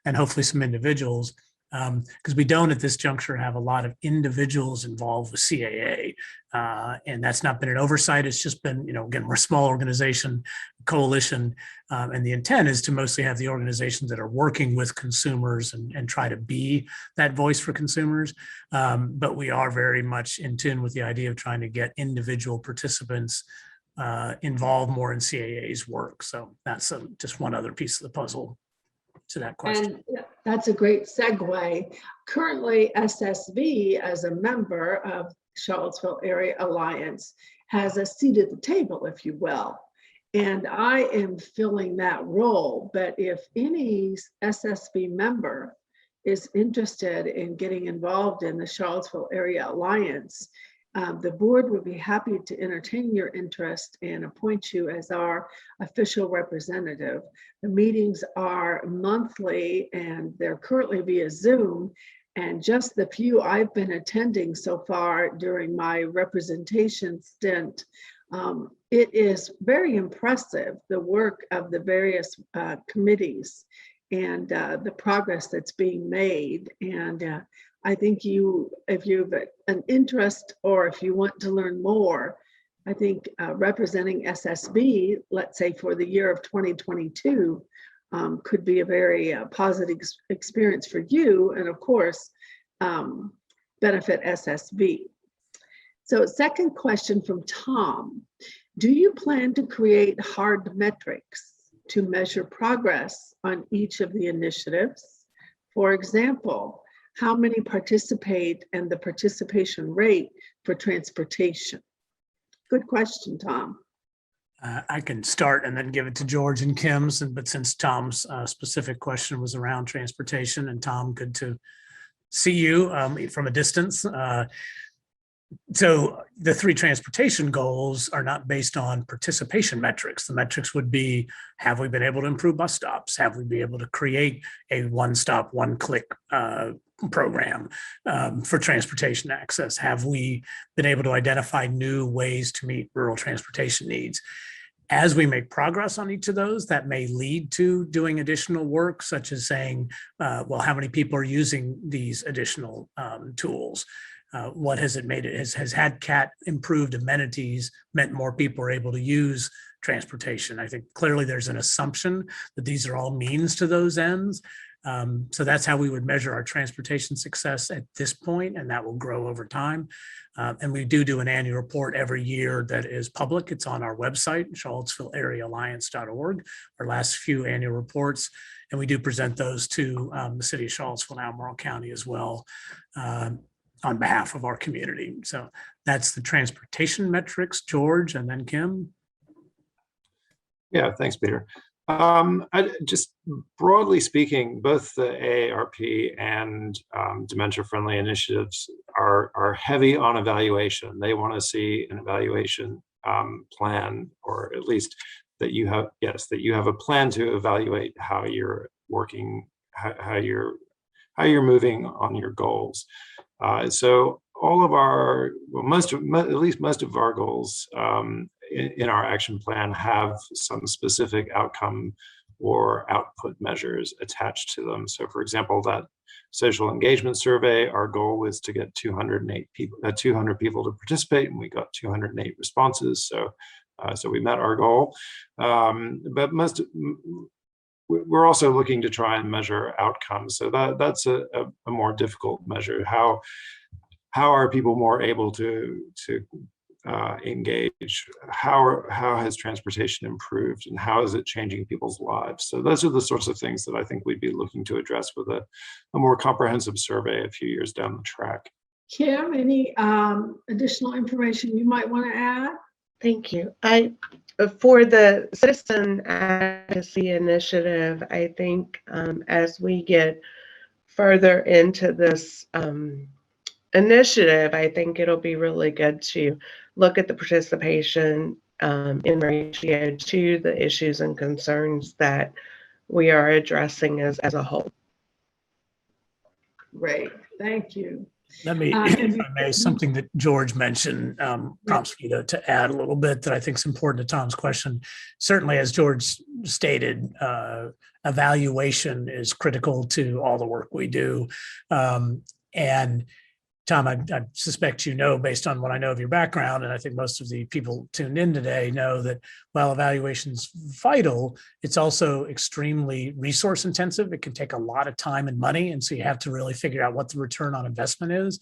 and hopefully some individuals. Because we don't at this juncture have a lot of individuals involved with CAA, and that's not been an oversight. It's just been, again, we're a small organization, coalition, and the intent is to mostly have the organizations that are working with consumers and try to be that voice for consumers. But we are very much in tune with the idea of trying to get individual participants involved more in CAA's work. So that's just one other piece of the puzzle to that question. And that's a great segue. Currently, SSV, as a member of Charlottesville Area Alliance, has a seat at the table, if you will. And I am filling that role. But if any SSV member is interested in getting involved in the Charlottesville Area Alliance, the board would be happy to entertain your interest and appoint you as our official representative. The meetings are monthly, and they're currently via Zoom. And just the few I've been attending so far during my representation stint, it is very impressive, the work of the various committees and the progress that's being made. And I think if you have an interest, or if you want to learn more, I think representing SSV, let's say for the year of 2022, could be a very positive experience for you, and of course, benefit SSV. So second question from Tom: do you plan to create hard metrics to measure progress on each of the initiatives? For example, how many participate and the participation rate for transportation? Good question, Tom. I can start and then give it to George and Kim's, but since Tom's specific question was around transportation, and Tom, good to see you from a distance. So the 3 transportation goals are not based on participation metrics. The metrics would be, have we been able to improve bus stops? Have we been able to create a one-stop, one-click program for transportation access? Have we been able to identify new ways to meet rural transportation needs? As we make progress on each of those, that may lead to doing additional work, such as saying, well, how many people are using these additional tools? What has it made? Has had CAT improved amenities meant more people are able to use transportation? I think clearly there's an assumption that these are all means to those ends. So that's how we would measure our transportation success at this point, and that will grow over time. And we do an annual report every year that is public. It's on our website, charlottesvilleareaalliance.org, our last few annual reports. And we do present those to the city of Charlottesville and Albemarle County as well, on behalf of our community. So that's the transportation metrics. George, and then Kim. Yeah, thanks, Peter. Just broadly speaking, both the AARP and dementia-friendly initiatives are heavy on evaluation. They want to see an evaluation plan, or at least that you have, yes, that you have a plan to evaluate how you're working, how you're moving on your goals. So all of our, well, at least most of our goals in our action plan have some specific outcome or output measures attached to them. So for example, that social engagement survey, our goal was to get 200 people to participate, and we got 208 responses. So so we met our goal. But we're also looking to try and measure outcomes. So that's a more difficult measure. How are people more able to engage? How has transportation improved, and how is it changing people's lives? So those are the sorts of things that I think we'd be looking to address with a more comprehensive survey a few years down the track. Kim, any additional information you might want to add? Thank you. For the Citizen Advocacy Initiative, I think as we get further into this initiative, I think it'll be really good to look at the participation in ratio to the issues and concerns that we are addressing as a whole. Great, thank you. Let me, if I may, something that George mentioned prompts me to add a little bit that I think is important to Tom's question. Certainly, as George stated, evaluation is critical to all the work we do. And Tom, I suspect you know, based on what I know of your background, and I think most of the people tuned in today know that while evaluation is vital, it's also extremely resource intensive. It can take a lot of time and money. And so you have to really figure out what the return on investment is.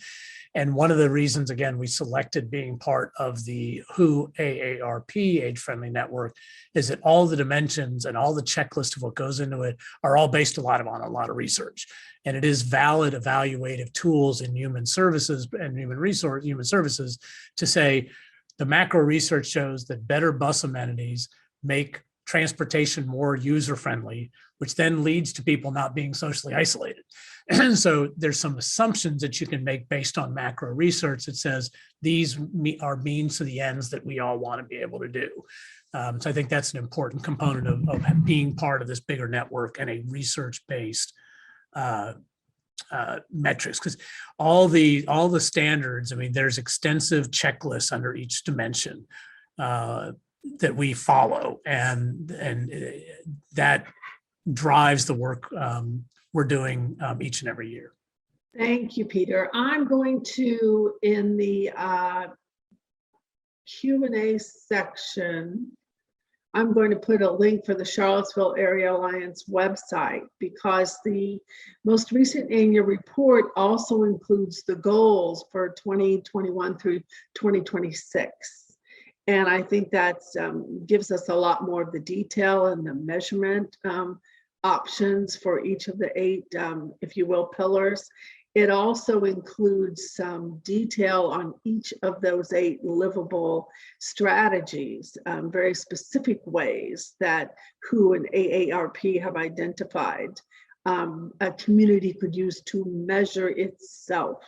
And one of the reasons, again, we selected being part of the WHO AARP Age-Friendly Network is that all the dimensions and all the checklist of what goes into it are all based on a lot of research. And it is valid evaluative tools in human services and human services to say the macro research shows that better bus amenities make transportation more user-friendly, which then leads to people not being socially isolated. And so there's some assumptions that you can make based on macro research that says these are means to the ends that we all want to be able to do. So I think that's an important component of being part of this bigger network and a research-based metrics, because all the standards, I mean, there's extensive checklists under each dimension that we follow, and that drives the work we're doing each and every year. Thank you, Peter. I'm going to, in the Q&A section, I'm going to put a link for the Charlottesville Area Alliance website, because the most recent annual report also includes the goals for 2021 through 2026. And I think that gives us a lot more of the detail and the measurement options for each of the 8, if you will, pillars. It also includes some detail on each of those 8 livable strategies, very specific ways that WHO and AARP have identified a community could use to measure itself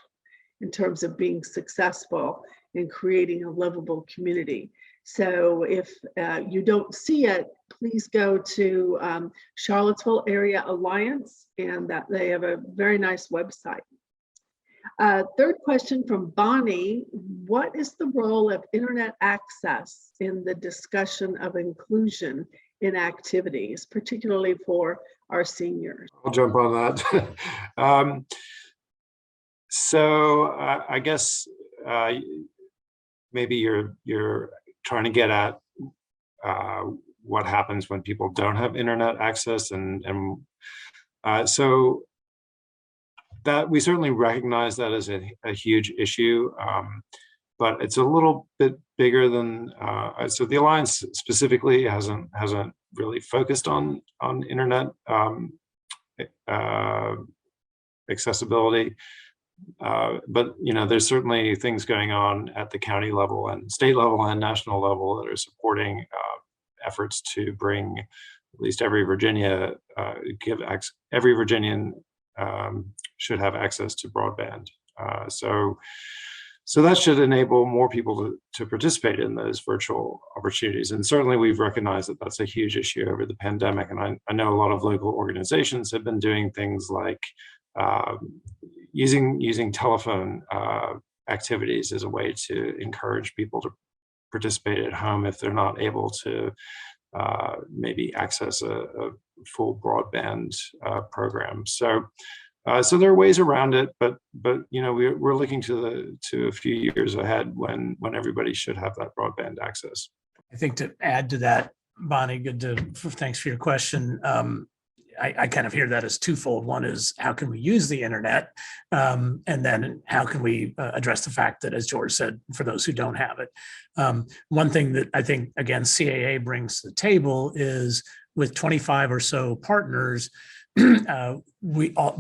in terms of being successful in creating a livable community. So if you don't see it, please go to Charlottesville Area Alliance, and that they have a very nice website. Third question from Bonnie: what is the role of internet access in the discussion of inclusion in activities, particularly for our seniors? I'll jump on that. So I guess maybe you're trying to get at what happens when people don't have internet access, and so that we certainly recognize that as a huge issue, but it's a little bit bigger than. So the Alliance specifically hasn't really focused on internet accessibility. But there's certainly things going on at the county level and state level and national level that are supporting efforts to bring at least every Virginian should have access to broadband. So that should enable more people to participate in those virtual opportunities. And certainly we've recognized that that's a huge issue over the pandemic. And I know a lot of local organizations have been doing things like using telephone activities as a way to encourage people to participate at home if they're not able to maybe access a full broadband program. So there are ways around it, but we're looking to a few years ahead when everybody should have that broadband access. I think to add to that, Bonnie, thanks for your question. I kind of hear that as twofold. One is how can we use the internet? And then how can we address the fact that, as George said, for those who don't have it. One thing that I think, again, CAA brings to the table is with 25 or so partners,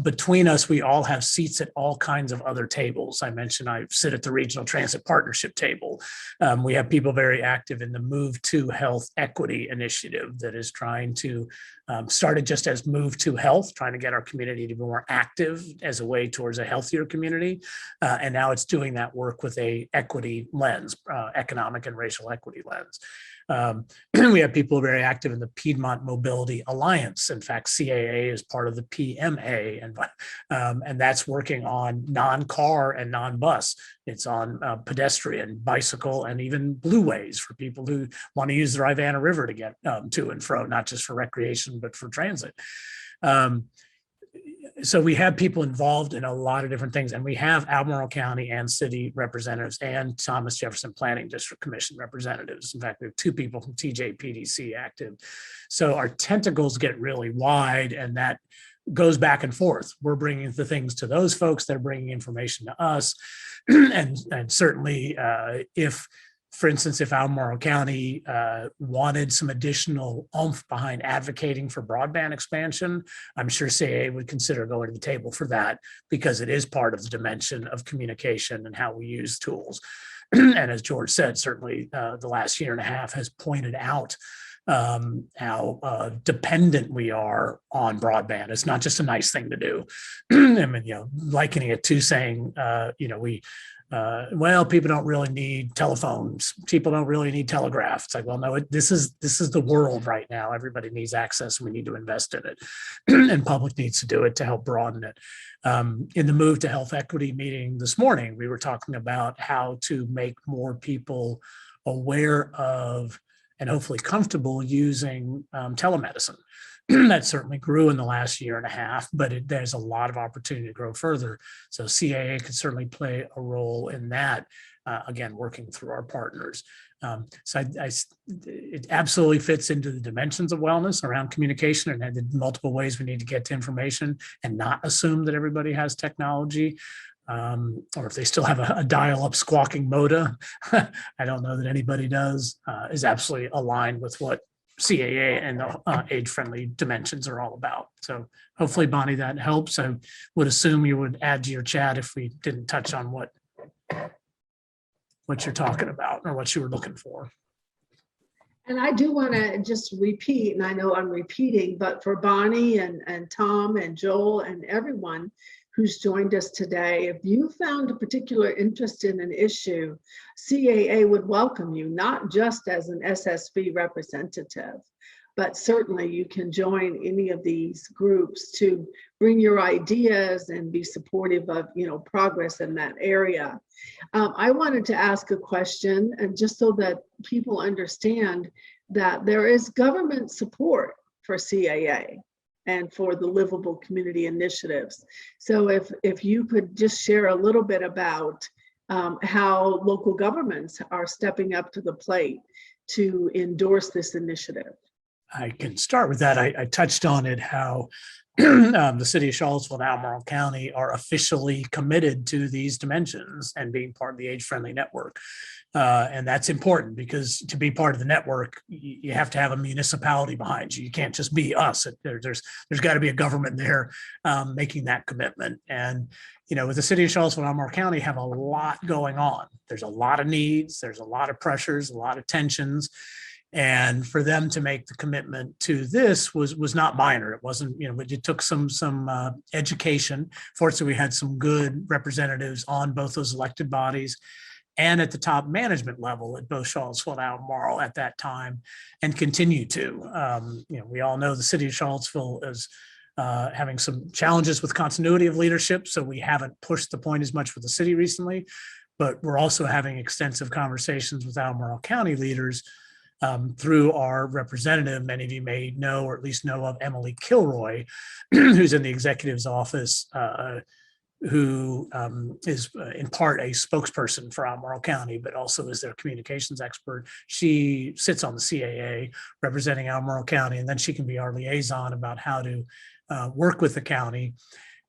between us, we all have seats at all kinds of other tables. I mentioned I sit at the Regional Transit Partnership table. We have people very active in the Move to Health Equity Initiative that is trying to, started just as Move to Health, trying to get our community to be more active as a way towards a healthier community. And now it's doing that work with a equity lens, economic and racial equity lens. We have people very active in the Piedmont Mobility Alliance. In fact, CAA is part of the PMA, and that's working on non-car and non-bus. It's on pedestrian, bicycle, and even blueways for people who want to use the Rivanna River to get to and fro, not just for recreation, but for transit. So we have people involved in a lot of different things, and we have Albemarle County and city representatives and Thomas Jefferson Planning District Commission representatives. In fact, we have 2 people from TJPDC active. So our tentacles get really wide, and that goes back and forth. We're bringing the things to those folks, they're bringing information to us. and certainly if, for instance, if Albemarle County wanted some additional oomph behind advocating for broadband expansion, I'm sure CAA would consider going to the table for that, because it is part of the dimension of communication and how we use tools. And as George said, certainly the last year and a half has pointed out how dependent we are on broadband. It's not just a nice thing to do. I mean, likening it to saying, well, people don't really need telephones. People don't really need telegraph. It's like, well, no, this is the world right now. Everybody needs access, and we need to invest in it, and public needs to do it to help broaden it. In the Move to Health Equity meeting this morning, we were talking about how to make more people aware of and hopefully comfortable using telemedicine. That certainly grew in the last year and a half, but there's a lot of opportunity to grow further. So CAA could certainly play a role in that, again, working through our partners. So it absolutely fits into the dimensions of wellness around communication and the multiple ways we need to get to information, and not assume that everybody has technology. Or if they still have a dial-up squawking moda, I don't know that anybody does, is absolutely aligned with what CAA and the age-friendly dimensions are all about. So hopefully, Bonnie, that helps. I would assume you would add to your chat if we didn't touch on what you're talking about or what you were looking for. And I do want to just repeat, and I know I'm repeating, but for Bonnie and Tom and Joel and everyone who's joined us today, if you found a particular interest in an issue, CAA would welcome you, not just as an SSV representative, but certainly you can join any of these groups to bring your ideas and be supportive of, progress in that area. I wanted to ask a question, and just so that people understand that there is government support for CAA and for the Livable community initiatives. So if you could just share a little bit about how local governments are stepping up to the plate to endorse this initiative. I can start with that. I touched on it, how the city of Charlottesville and Albemarle County are officially committed to these dimensions and being part of the age-friendly network. And that's important, because to be part of the network, you have to have a municipality behind you. You can't just be us. There's got to be a government there making that commitment. And, with the city of Charlottesville and Albemarle County have a lot going on. There's a lot of needs. There's a lot of pressures, a lot of tensions. And for them to make the commitment to this was not minor. It wasn't, it took some education. Fortunately, we had some good representatives on both those elected bodies and at the top management level at both Charlottesville and Albemarle at that time, and continue to. We all know the city of Charlottesville is having some challenges with continuity of leadership, so we haven't pushed the point as much with the city recently, but we're also having extensive conversations with Albemarle County leaders through our representative. Many of you may know, or at least know of, Emily Kilroy, who's in the executive's office, who is in part a spokesperson for Albemarle County, but also is their communications expert. She sits on the CAA representing Albemarle County, and then she can be our liaison about how to work with the county.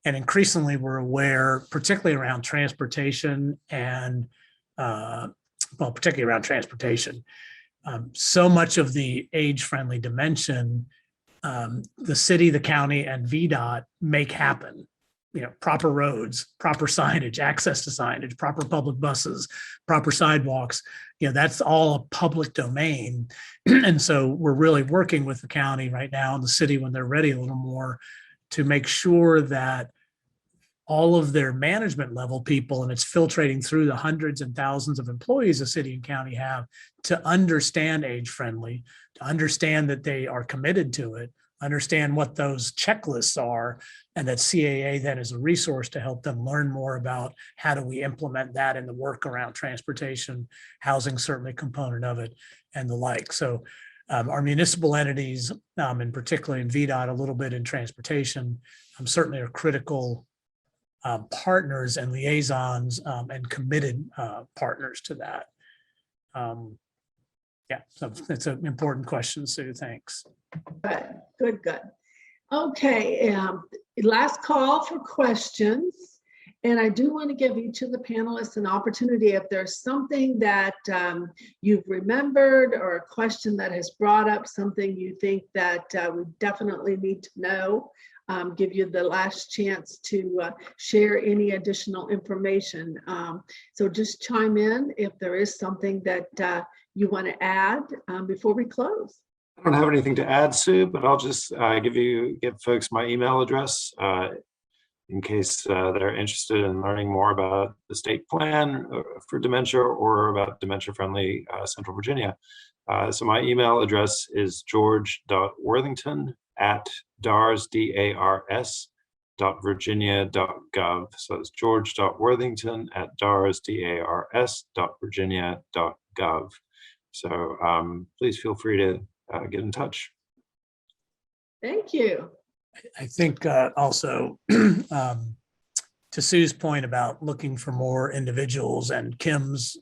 And increasingly, we're aware, particularly around transportation and, particularly around transportation, so much of the age-friendly dimension, the city, the county, and VDOT make happen. Proper roads, proper signage, access to signage, proper public buses, proper sidewalks, that's all a public domain. And so we're really working with the county right now and the city, when they're ready, a little more, to make sure that all of their management level people, and it's filtrating through the hundreds and thousands of employees the city and county have, to understand age friendly, to understand that they are committed to it, understand what those checklists are, and that CAA then is a resource to help them learn more about how do we implement that in the work around transportation, housing, certainly a component of it, and the like. So our municipal entities, and particularly in VDOT, a little bit in transportation, certainly are critical partners and liaisons, and committed partners to that. So it's an important question, Sue. Thanks. Good. Okay, last call for questions. And I do want to give each of the panelists an opportunity, if there's something that you've remembered, or a question that has brought up something you think that we definitely need to know, give you the last chance to share any additional information. So just chime in if there is something that you want to add before we close. I don't have anything to add, Sue, but I'll just give folks my email address in case they're interested in learning more about the state plan for dementia or about dementia-friendly Central Virginia. So my email address is george.worthington@dars, DARS.virginia.gov. So it's george.worthington@dars.virginia.gov. So please feel free to get in touch. Thank you. I think also to Sue's point about looking for more individuals, and Kim's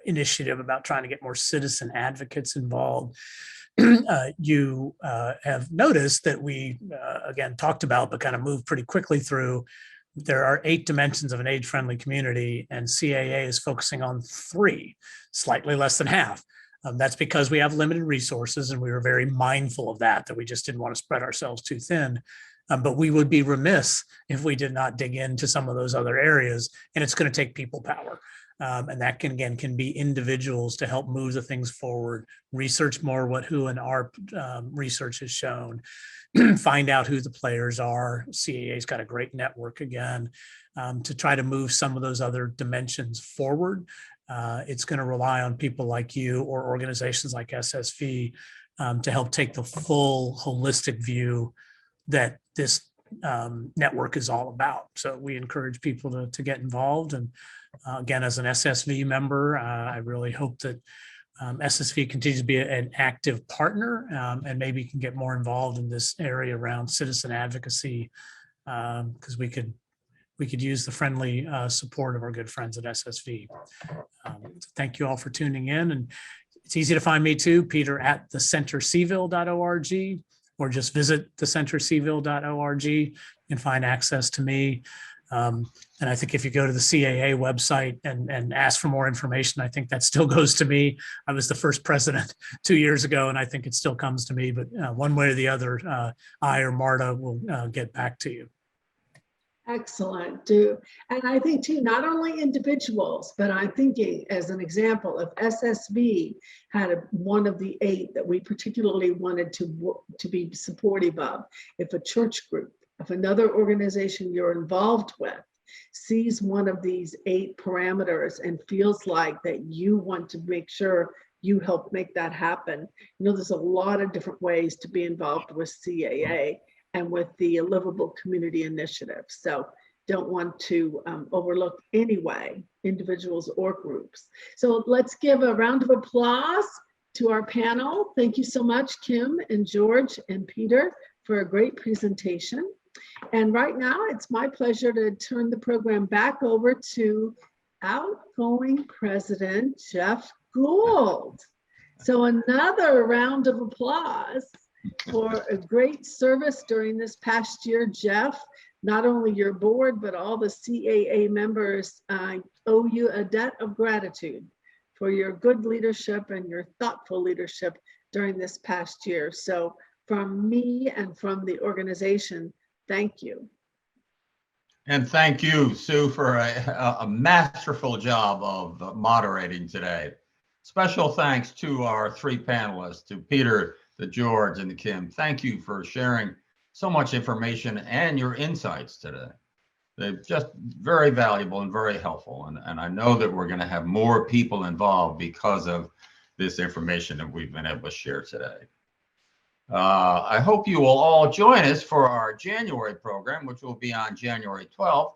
initiative about trying to get more citizen advocates involved, you have noticed that we, again, talked about, but kind of moved pretty quickly through. There are 8 dimensions of an age-friendly community, and CAA is focusing on 3, slightly less than half. That's because we have limited resources, and we were very mindful of that we just didn't want to spread ourselves too thin. But we would be remiss if we did not dig into some of those other areas, and it's going to take people power. And that can be individuals to help move the things forward, research more who and our research has shown, find out who the players are. CAA's got a great network again, to try to move some of those other dimensions forward. It's going to rely on people like you or organizations like SSV to help take the full holistic view that this network is all about. So we encourage people to get involved. And again, as an SSV member, I really hope that SSV continues to be an active partner, and maybe can get more involved in this area around citizen advocacy, because we could use the friendly support of our good friends at SSV. Thank you all for tuning in. And it's easy to find me too, Peter at thecentercville.org, or just visit thecentercville.org. You can find access to me. And I think if you go to the CAA website and ask for more information, I think that still goes to me. I was the first president 2 years ago, and I think it still comes to me. But one way or the other, I or Marta will get back to you. Excellent. And I think too, not only individuals, but I'm thinking as an example, if SSV had one of the 8 that we particularly wanted to be supportive of, if a church group, if another organization you're involved with sees one of these 8 parameters and feels like that you want to make sure you help make that happen. There's a lot of different ways to be involved with CAA and with the Livable Community Initiative. So don't want to overlook anyway, individuals or groups. So let's give a round of applause to our panel. Thank you so much, Kim and George and Peter, for a great presentation. And right now, it's my pleasure to turn the program back over to outgoing President Jeff Gould. So another round of applause for a great service during this past year, Jeff. Not only your board, but all the CAA members owe you a debt of gratitude for your good leadership and your thoughtful leadership during this past year. So from me and from the organization, thank you. And thank you, Sue, for a masterful job of moderating today. Special thanks to our 3 panelists, to Peter, to George, and to Kim. Thank you for sharing so much information and your insights today. They're just very valuable and very helpful. And I know that we're going to have more people involved because of this information that we've been able to share today. I hope you will all join us for our January program, which will be on January 12th.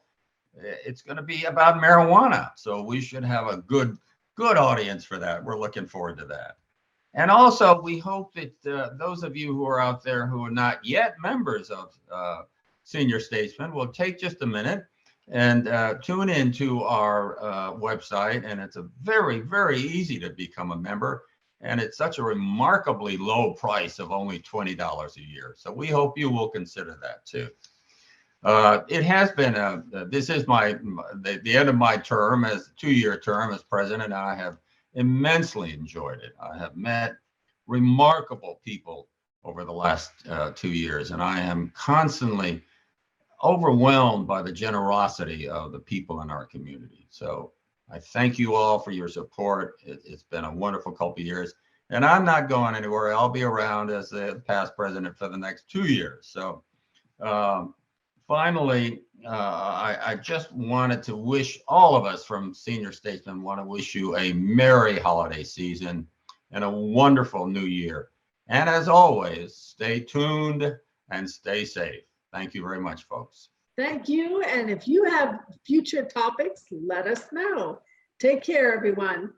It's going to be about marijuana, so we should have a good audience for that. We're looking forward to that. And also, we hope that those of you who are out there who are not yet members of Senior Statesman will take just a minute and tune into our website. And it's a very, very easy to become a member. And it's such a remarkably low price of only $20 a year. So we hope you will consider that too. It has been, this is the end of my term, as 2-year term as president, and I have immensely enjoyed it. I have met remarkable people over the last 2 years, and I am constantly overwhelmed by the generosity of the people in our community. So I thank you all for your support. It's been a wonderful couple of years, and I'm not going anywhere. I'll be around as the past president for the next 2 years. So finally, I just wanted to wish all of us from Senior Statesman, want to wish you a merry holiday season and a wonderful new year. And as always, stay tuned and stay safe. Thank you very much, folks. Thank you. And if you have future topics, let us know. Take care, everyone.